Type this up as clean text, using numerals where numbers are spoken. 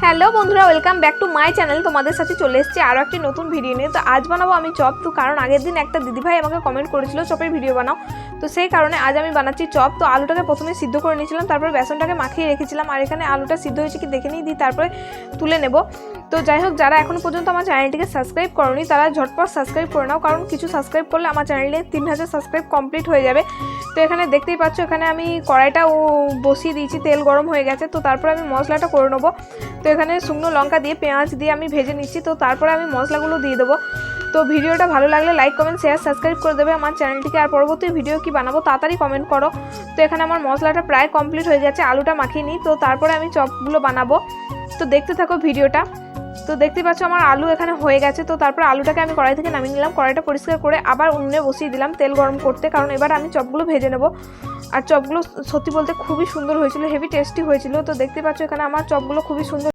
Hello বন্ধুরা, welcome back to my channel. তোমাদের সাথে চলে এসেছি আরও একটি নতুন ভিডিও নিয়ে। তো আজ বানাবো আমি চপ। তো কারণ আগের দিন একটা দিদিভাই আমাকে কমেন্ট করেছিল চপের ভিডিও বানাও, তো সেই কারণে আজ আমি বানাচ্ছি চপ। তো আলুটাকে প্রথমে সিদ্ধ করে নিয়েছিলাম, তারপরে বেসনটাকে মাখিয়ে রেখেছিলাম। আর এখানে আলুটা সিদ্ধ হয়েছে কি দেখে নিই, দিই তারপরে তুলে নেব। তো যাই হোক, যারা এখনও পর্যন্ত আমার চ্যানেলটিকে সাবস্ক্রাইব করোনি তারা ঝটপট সাবস্ক্রাইব করে নাও, কারণ কিছু সাবস্ক্রাইব করলে আমার চ্যানেলে 3000 সাবস্ক্রাইব কমপ্লিট হয়ে যাবে। তো এখানে দেখতেই পাচ্ছ, এখানে আমি কড়াইটা বসিয়ে দিয়েছি, তেল গরম হয়ে গেছে। তো তারপরে আমি মশলাটা করে নেবো। তো এখানে শুকনো লঙ্কা দিয়ে পেঁয়াজ দিয়ে আমি ভেজে নিচ্ছি। তো তারপরে আমি মশলাগুলো দিয়ে দেবো। তো ভিডিওটা ভালো লাগলে লাইক কমেন্ট শেয়ার সাবস্ক্রাইব করে দেবে আমার চ্যানেলটিকে। আর পরবর্তী ভিডিও কি বানাবো তাড়াতাড়ি কমেন্ট করো। তো এখানে আমার মশলাটা প্রায় কমপ্লিট হয়ে গেছে, আলুটা মাখিয়ে নিই। তো তারপরে আমি চপগুলো বানাবো। তো দেখতে থাকো ভিডিওটা। তো দেখতে পাচ্ছ আমার আলু এখানে হয়ে গেছে। তো তারপরে আলুটাকে আমি কড়াই থেকে নামিয়ে নিলাম, কড়াইটা পরিষ্কার করে আবার উনুনে বসিয়ে দিলাম তেল গরম করতে, কারণ এবার আমি চপগুলো ভেজে নেব। আর চপগুলো সত্যি বলতে খুবই সুন্দর হয়েছিল, হেভি টেস্টি হয়েছিল। তো দেখতে পাচ্ছ এখানে আমার চপগুলো খুবই সুন্দর